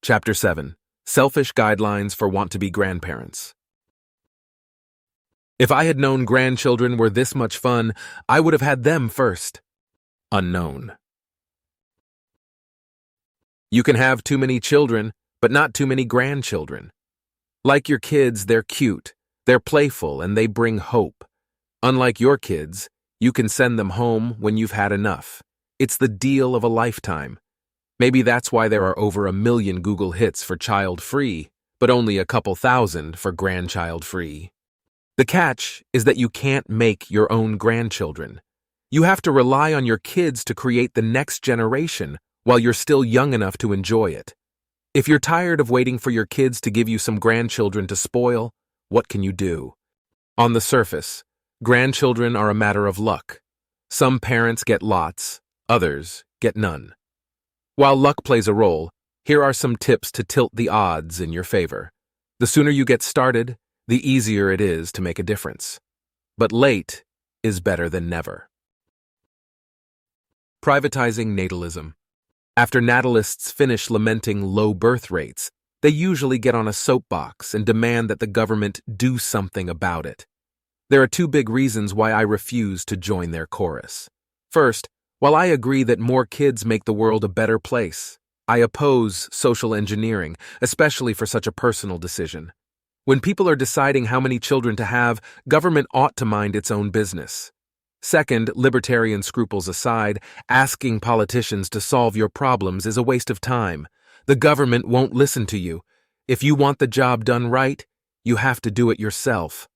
Chapter 7. Selfish Guidelines for Want-to-be Grandparents. If I had known grandchildren were this much fun, I would have had them first. Unknown. You can have too many children, but not too many grandchildren. Like your kids, they're cute, they're playful, and they bring hope. Unlike your kids, you can send them home when you've had enough. It's the deal of a lifetime. Maybe that's why there are over 1 million Google hits for child-free, but only a couple thousand for grandchild-free. The catch is that you can't make your own grandchildren. You have to rely on your kids to create the next generation while you're still young enough to enjoy it. If you're tired of waiting for your kids to give you some grandchildren to spoil, what can you do? On the surface, grandchildren are a matter of luck. Some parents get lots, others get none. While luck plays a role, here are some tips to tilt the odds in your favor. The sooner you get started, the easier it is to make a difference. But late is better than never. Privatizing natalism. After natalists finish lamenting low birth rates, they usually get on a soapbox and demand that the government do something about it. There are 2 big reasons why I refuse to join their chorus. First, while I agree that more kids make the world a better place, I oppose social engineering, especially for such a personal decision. When people are deciding how many children to have, government ought to mind its own business. Second, libertarian scruples aside, asking politicians to solve your problems is a waste of time. The government won't listen to you. If you want the job done right, you have to do it yourself.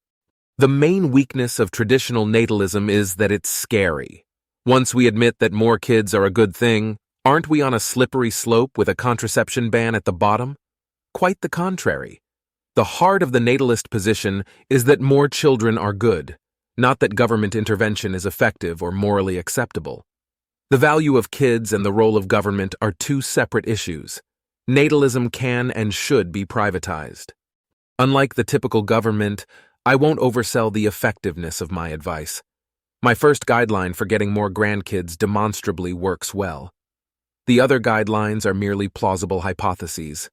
The main weakness of traditional natalism is that it's scary. Once we admit that more kids are a good thing, aren't we on a slippery slope with a contraception ban at the bottom? Quite the contrary. The heart of the natalist position is that more children are good, not that government intervention is effective or morally acceptable. The value of kids and the role of government are 2 separate issues. Natalism can and should be privatized. Unlike the typical government, I won't oversell the effectiveness of my advice. My first guideline for getting more grandkids demonstrably works well. The other guidelines are merely plausible hypotheses.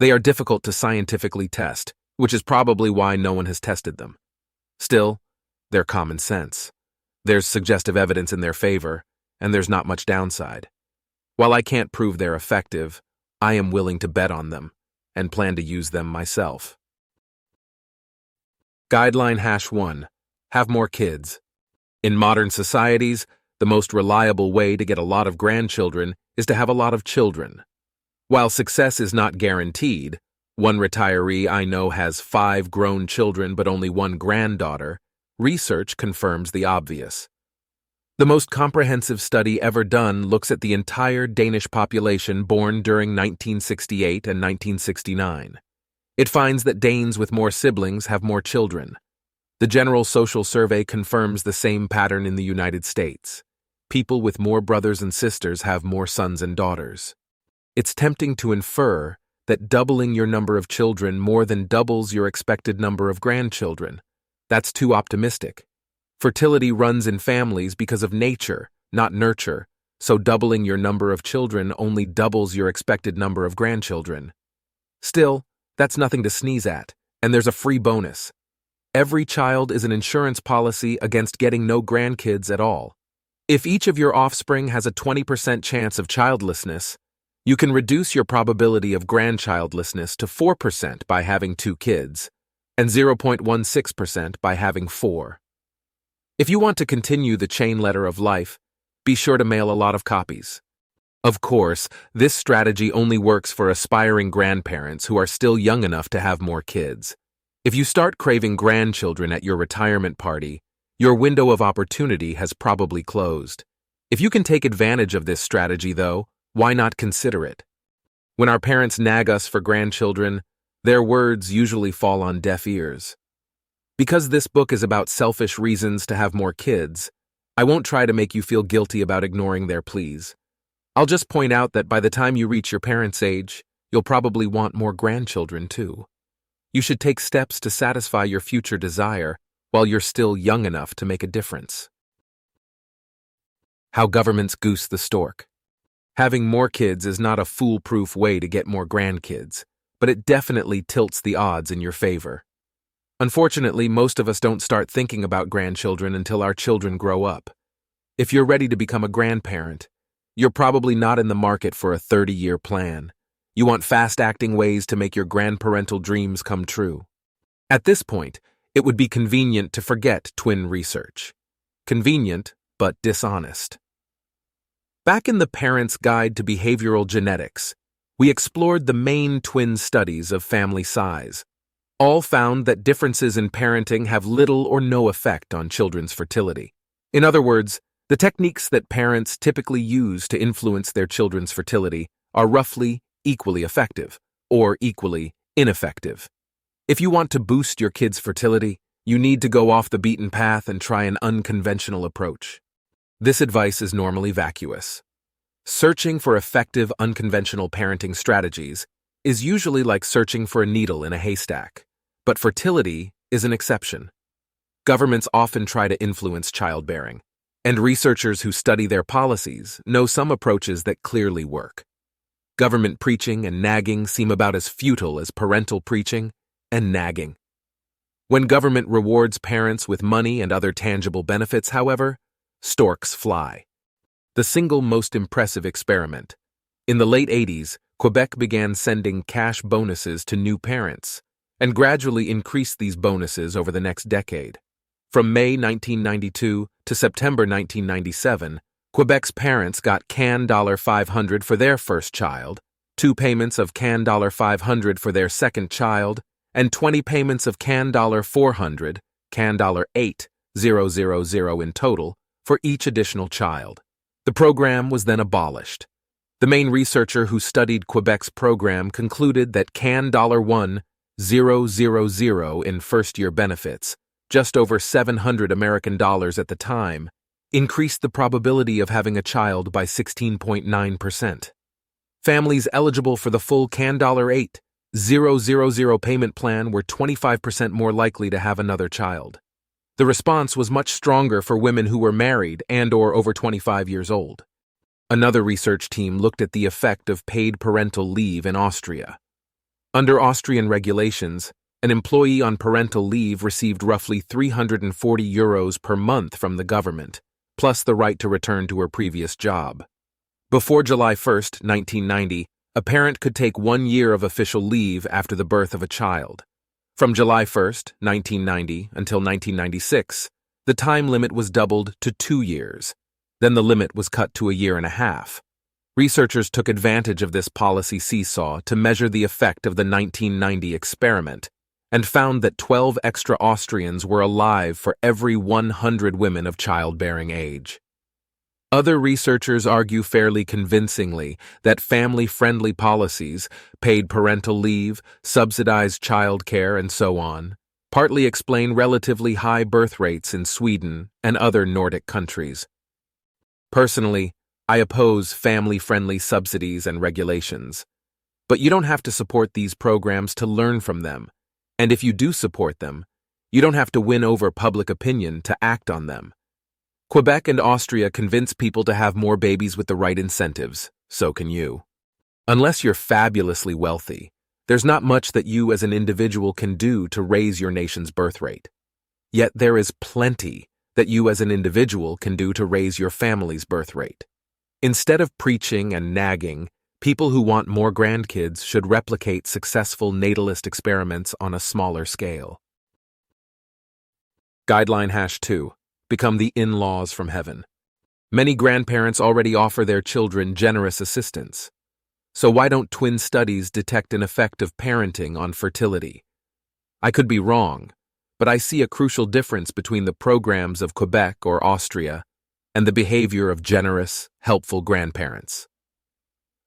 They are difficult to scientifically test, which is probably why no one has tested them. Still, they're common sense. There's suggestive evidence in their favor, and there's not much downside. While I can't prove they're effective, I am willing to bet on them, and plan to use them myself. Guideline #1. Have more kids. In modern societies, the most reliable way to get a lot of grandchildren is to have a lot of children. While success is not guaranteed, one retiree I know has 5 grown children but only 1 granddaughter. Research confirms the obvious. The most comprehensive study ever done looks at the entire Danish population born during 1968 and 1969. It finds that Danes with more siblings have more children. The General Social Survey confirms the same pattern in the United States. People with more brothers and sisters have more sons and daughters. It's tempting to infer that doubling your number of children more than doubles your expected number of grandchildren. That's too optimistic. Fertility runs in families because of nature, not nurture, so doubling your number of children only doubles your expected number of grandchildren. Still, that's nothing to sneeze at, and there's a free bonus. Every child is an insurance policy against getting no grandkids at all. If each of your offspring has a 20% chance of childlessness, you can reduce your probability of grandchildlessness to 4% by having 2 kids, and 0.16% by having 4. If you want to continue the chain letter of life, be sure to mail a lot of copies. Of course, this strategy only works for aspiring grandparents who are still young enough to have more kids. If you start craving grandchildren at your retirement party, your window of opportunity has probably closed. If you can take advantage of this strategy, though, why not consider it? When our parents nag us for grandchildren, their words usually fall on deaf ears. Because this book is about selfish reasons to have more kids, I won't try to make you feel guilty about ignoring their pleas. I'll just point out that by the time you reach your parents' age, you'll probably want more grandchildren too. You should take steps to satisfy your future desire while you're still young enough to make a difference. How governments goose the stork. Having more kids is not a foolproof way to get more grandkids, but it definitely tilts the odds in your favor. Unfortunately, most of us don't start thinking about grandchildren until our children grow up. If you're ready to become a grandparent, you're probably not in the market for a 30-year plan. You want fast-acting ways to make your grandparental dreams come true. At this point, it would be convenient to forget twin research. Convenient, but dishonest. Back in the Parent's Guide to Behavioral Genetics, we explored the main twin studies of family size. All found that differences in parenting have little or no effect on children's fertility. In other words, the techniques that parents typically use to influence their children's fertility are roughly equally effective or equally ineffective. If you want to boost your kid's fertility, you need to go off the beaten path and try an unconventional approach. This advice is normally vacuous. Searching for effective unconventional parenting strategies is usually like searching for a needle in a haystack, but fertility is an exception. Governments often try to influence childbearing, and researchers who study their policies know some approaches that clearly work. Government preaching and nagging seem about as futile as parental preaching and nagging. When government rewards parents with money and other tangible benefits, however, storks fly. The single most impressive experiment. In the late 80s, Quebec began sending cash bonuses to new parents, and gradually increased these bonuses over the next decade. From May 1992 to September 1997, Quebec's parents got $500 for their first child, 2 payments of $500 for their second child, and 20 payments of $400, $8,000 in total, for each additional child. The program was then abolished. The main researcher who studied Quebec's program concluded that $1,000 in first-year benefits, just over $700 American dollars at the time, increased the probability of having a child by 16.9%. Families eligible for the full $8,000 payment plan were 25% more likely to have another child. The response was much stronger for women who were married and/or over 25 years old. Another research team looked at the effect of paid parental leave in Austria. Under Austrian regulations, an employee on parental leave received roughly €340 per month from the government, plus the right to return to her previous job. Before July 1, 1990, a parent could take 1 year of official leave after the birth of a child. From July 1, 1990 until 1996, the time limit was doubled to 2 years. Then the limit was cut to 1.5 years. Researchers took advantage of this policy seesaw to measure the effect of the 1990 experiment and found that 12 extra Austrians were alive for every 100 women of childbearing age. Other researchers argue fairly convincingly that family-friendly policies, paid parental leave, subsidized childcare, and so on, partly explain relatively high birth rates in Sweden and other Nordic countries. Personally, I oppose family-friendly subsidies and regulations. But you don't have to support these programs to learn from them, and if you do support them, you don't have to win over public opinion to act on them. Quebec and Austria convince people to have more babies with the right incentives, so can you. Unless you're fabulously wealthy, there's not much that you as an individual can do to raise your nation's birth rate. Yet there is plenty that you as an individual can do to raise your family's birth rate. Instead of preaching and nagging, people who want more grandkids should replicate successful natalist experiments on a smaller scale. Guideline #2. Become the in-laws from heaven. Many grandparents already offer their children generous assistance. So why don't twin studies detect an effect of parenting on fertility? I could be wrong, but I see a crucial difference between the programs of Quebec or Austria and the behavior of generous, helpful grandparents.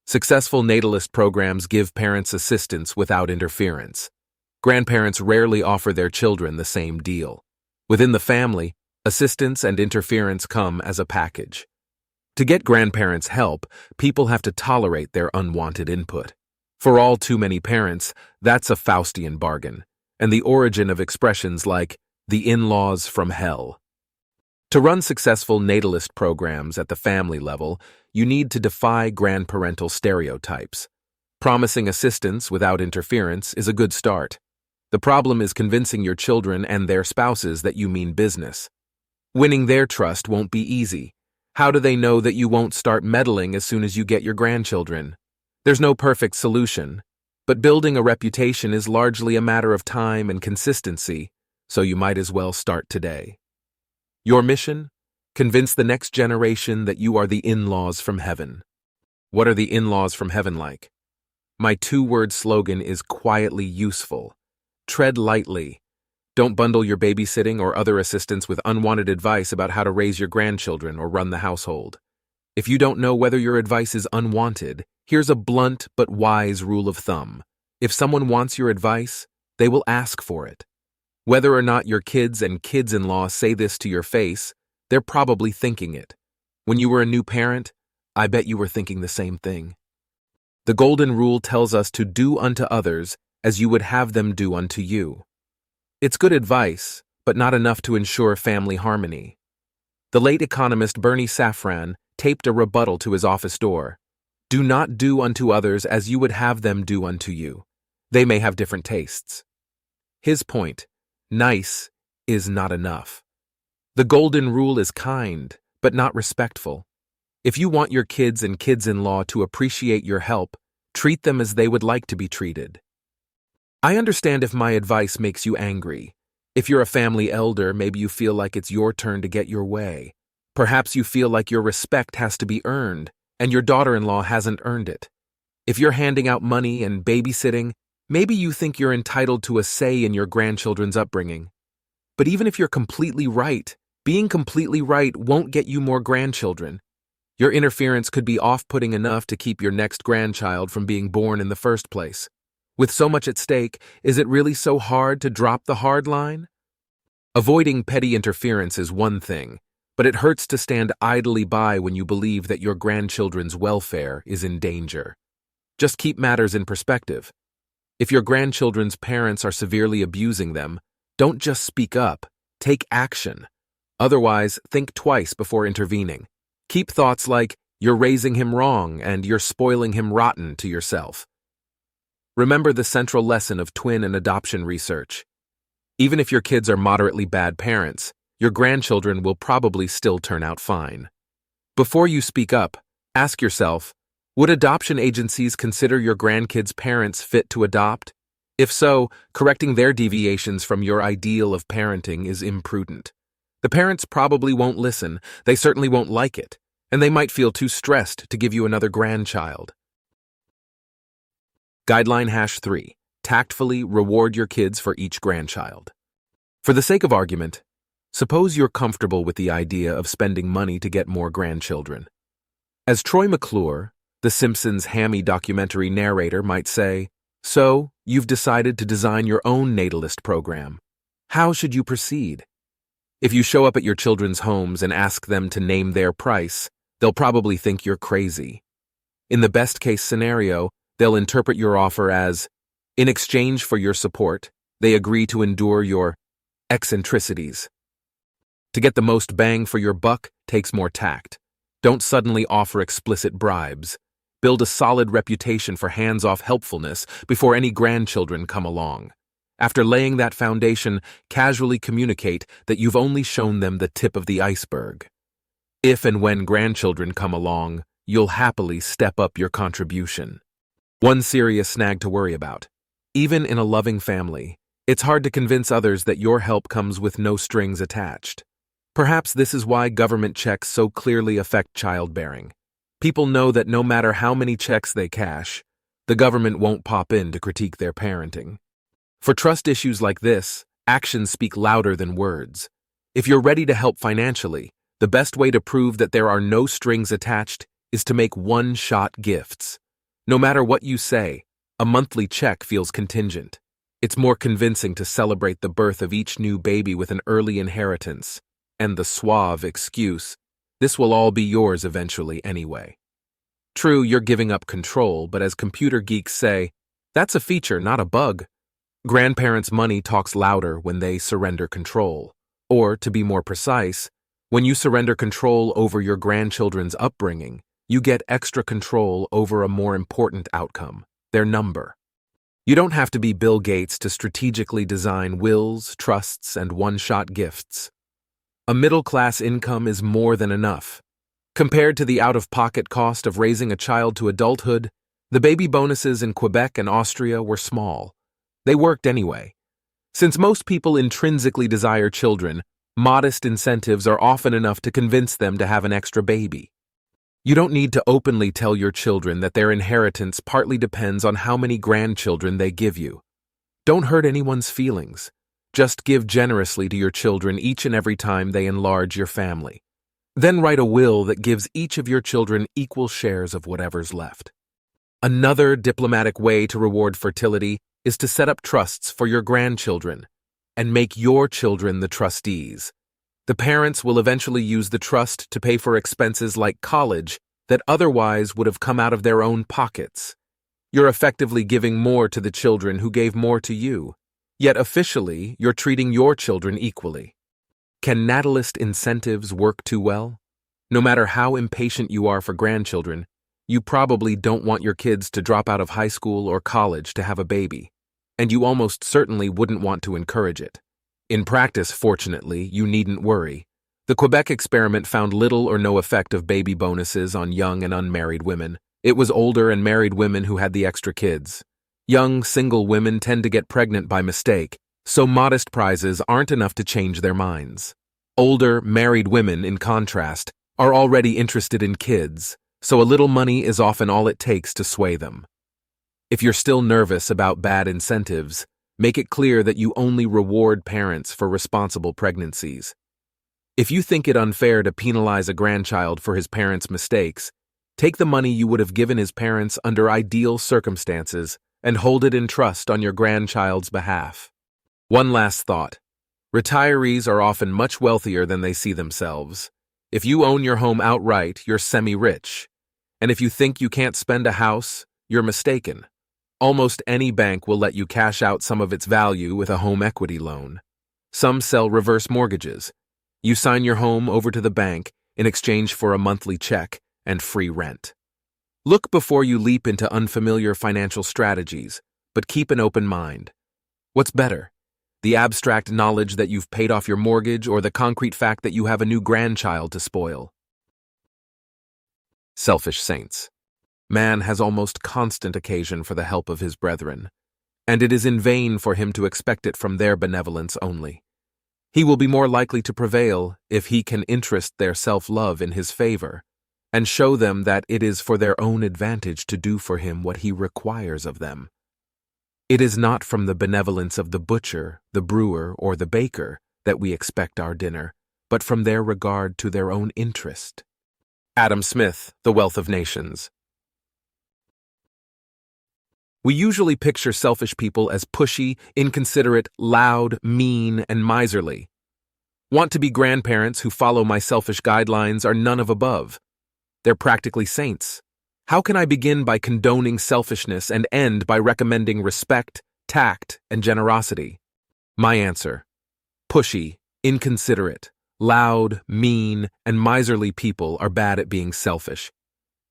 Successful natalist programs give parents assistance without interference. Grandparents rarely offer their children the same deal. Within the family, assistance and interference come as a package. To get grandparents' help, people have to tolerate their unwanted input. For all too many parents, that's a Faustian bargain, and the origin of expressions like the in-laws from hell. To run successful natalist programs at the family level, you need to defy grandparental stereotypes. Promising assistance without interference is a good start. The problem is convincing your children and their spouses that you mean business. Winning their trust won't be easy. How do they know that you won't start meddling as soon as you get your grandchildren? There's no perfect solution, but building a reputation is largely a matter of time and consistency, so you might as well start today. Your mission? Convince the next generation that you are the in-laws from heaven. What are the in-laws from heaven like? My two-word slogan is quietly useful. Tread lightly. Don't bundle your babysitting or other assistance with unwanted advice about how to raise your grandchildren or run the household. If you don't know whether your advice is unwanted, here's a blunt but wise rule of thumb. If someone wants your advice, they will ask for it. Whether or not your kids and kids-in-law say this to your face, they're probably thinking it. When you were a new parent, I bet you were thinking the same thing. The golden rule tells us to do unto others as you would have them do unto you. It's good advice, but not enough to ensure family harmony. The late economist Bernie Safran taped a rebuttal to his office door. Do not do unto others as you would have them do unto you. They may have different tastes. His point: nice is not enough. The golden rule is kind, but not respectful. If you want your kids and kids-in-law to appreciate your help, treat them as they would like to be treated. I understand if my advice makes you angry. If you're a family elder, maybe you feel like it's your turn to get your way. Perhaps you feel like your respect has to be earned, and your daughter-in-law hasn't earned it. If you're handing out money and babysitting, maybe you think you're entitled to a say in your grandchildren's upbringing. But even if you're completely right, being completely right won't get you more grandchildren. Your interference could be off-putting enough to keep your next grandchild from being born in the first place. With so much at stake, is it really so hard to drop the hard line? Avoiding petty interference is one thing, but it hurts to stand idly by when you believe that your grandchildren's welfare is in danger. Just keep matters in perspective. If your grandchildren's parents are severely abusing them, don't just speak up, take action. Otherwise, think twice before intervening. Keep thoughts like, "You're raising him wrong" and "You're spoiling him rotten" to yourself. Remember the central lesson of twin and adoption research. Even if your kids are moderately bad parents, your grandchildren will probably still turn out fine. Before you speak up, ask yourself, would adoption agencies consider your grandkids' parents fit to adopt? If so, correcting their deviations from your ideal of parenting is imprudent. The parents probably won't listen, they certainly won't like it, and they might feel too stressed to give you another grandchild. Guideline #3. Tactfully reward your kids for each grandchild. For the sake of argument, suppose you're comfortable with the idea of spending money to get more grandchildren. As Troy McClure, The Simpsons' hammy documentary narrator, might say, so, you've decided to design your own natalist program. How should you proceed? If you show up at your children's homes and ask them to name their price, they'll probably think you're crazy. In the best-case scenario, they'll interpret your offer as, in exchange for your support, they agree to endure your eccentricities. To get the most bang for your buck takes more tact. Don't suddenly offer explicit bribes. Build a solid reputation for hands-off helpfulness before any grandchildren come along. After laying that foundation, casually communicate that you've only shown them the tip of the iceberg. If and when grandchildren come along, you'll happily step up your contribution. One serious snag to worry about. Even in a loving family, it's hard to convince others that your help comes with no strings attached. Perhaps this is why government checks so clearly affect childbearing. People know that no matter how many checks they cash, the government won't pop in to critique their parenting. For trust issues like this, actions speak louder than words. If you're ready to help financially, the best way to prove that there are no strings attached is to make one-shot gifts. No matter what you say, a monthly check feels contingent. It's more convincing to celebrate the birth of each new baby with an early inheritance, and the suave excuse, this will all be yours eventually anyway. True, you're giving up control, but as computer geeks say, that's a feature, not a bug. Grandparents' money talks louder when they surrender control. Or, to be more precise, When you surrender control over your grandchildren's upbringing, you get extra control over a more important outcome, their number. You don't have to be Bill Gates to strategically design wills, trusts, and one-shot gifts. A middle-class income is more than enough. Compared to the out-of-pocket cost of raising a child to adulthood, the baby bonuses in Quebec and Austria were small. They worked anyway. Since most people intrinsically desire children, modest incentives are often enough to convince them to have an extra baby. You don't need to openly tell your children that their inheritance partly depends on how many grandchildren they give you. Don't hurt anyone's feelings. Just give generously to your children each and every time they enlarge your family. Then write a will that gives each of your children equal shares of whatever's left. Another diplomatic way to reward fertility is to set up trusts for your grandchildren and make your children the trustees. The parents will eventually use the trust to pay for expenses like college that otherwise would have come out of their own pockets. You're effectively giving more to the children who gave more to you, yet officially you're treating your children equally. Can natalist incentives work too well? No matter how impatient you are for grandchildren, you probably don't want your kids to drop out of high school or college to have a baby, and you almost certainly wouldn't want to encourage it. In practice, fortunately, you needn't worry. The Quebec experiment found little or no effect of baby bonuses on young and unmarried women. It was older and married women who had the extra kids. Young, single women tend to get pregnant by mistake, so modest prizes aren't enough to change their minds. Older, married women, in contrast, are already interested in kids, so a little money is often all it takes to sway them. If you're still nervous about bad incentives, make it clear that you only reward parents for responsible pregnancies. If you think it unfair to penalize a grandchild for his parents' mistakes, take the money you would have given his parents under ideal circumstances and hold it in trust on your grandchild's behalf. One last thought. Retirees are often much wealthier than they see themselves. If you own your home outright, you're semi-rich. And if you think you can't spend a house, you're mistaken. Almost any bank will let you cash out some of its value with a home equity loan. Some sell reverse mortgages. You sign your home over to the bank in exchange for a monthly check and free rent. Look before you leap into unfamiliar financial strategies, but keep an open mind. What's better? The abstract knowledge that you've paid off your mortgage or the concrete fact that you have a new grandchild to spoil? Selfish saints. Man has almost constant occasion for the help of his brethren, and it is in vain for him to expect it from their benevolence only. He will be more likely to prevail if he can interest their self-love in his favor, and show them that it is for their own advantage to do for him what he requires of them. It is not from the benevolence of the butcher, the brewer, or the baker that we expect our dinner, but from their regard to their own interest. Adam Smith, The Wealth of Nations. We usually picture selfish people as pushy, inconsiderate, loud, mean, and miserly. Want to be grandparents who follow my selfish guidelines are none of above. They're practically saints. How can I begin by condoning selfishness and end by recommending respect, tact, and generosity? My answer: pushy, inconsiderate, loud, mean, and miserly people are bad at being selfish.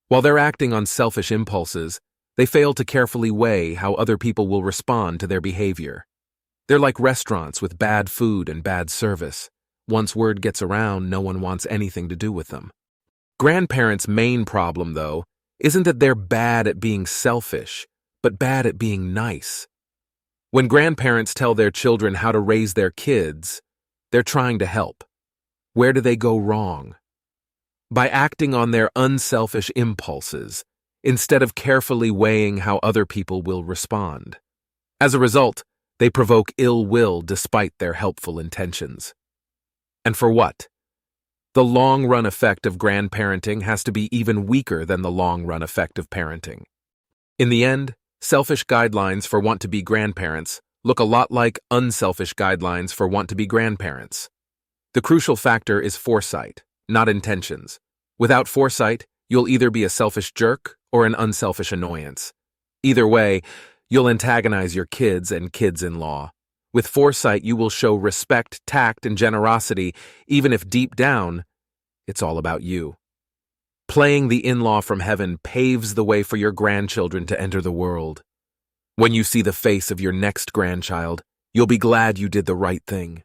While they're acting on selfish impulses, they fail to carefully weigh how other people will respond to their behavior. They're like restaurants with bad food and bad service. Once word gets around, no one wants anything to do with them. Grandparents' main problem, though, isn't that they're bad at being selfish, but bad at being nice. When grandparents tell their children how to raise their kids, they're trying to help. Where do they go wrong? By acting on their unselfish impulses, instead of carefully weighing how other people will respond. As a result, they provoke ill will despite their helpful intentions. And for what? The long-run effect of grandparenting has to be even weaker than the long-run effect of parenting. In the end, selfish guidelines for want-to-be grandparents look a lot like unselfish guidelines for want-to-be grandparents. The crucial factor is foresight, not intentions. Without foresight, you'll either be a selfish jerk or an unselfish annoyance. Either way, you'll antagonize your kids and kids-in-law. With foresight, you will show respect, tact, and generosity, even if deep down, it's all about you. Playing the in-law from heaven paves the way for your grandchildren to enter the world. When you see the face of your next grandchild, you'll be glad you did the right thing.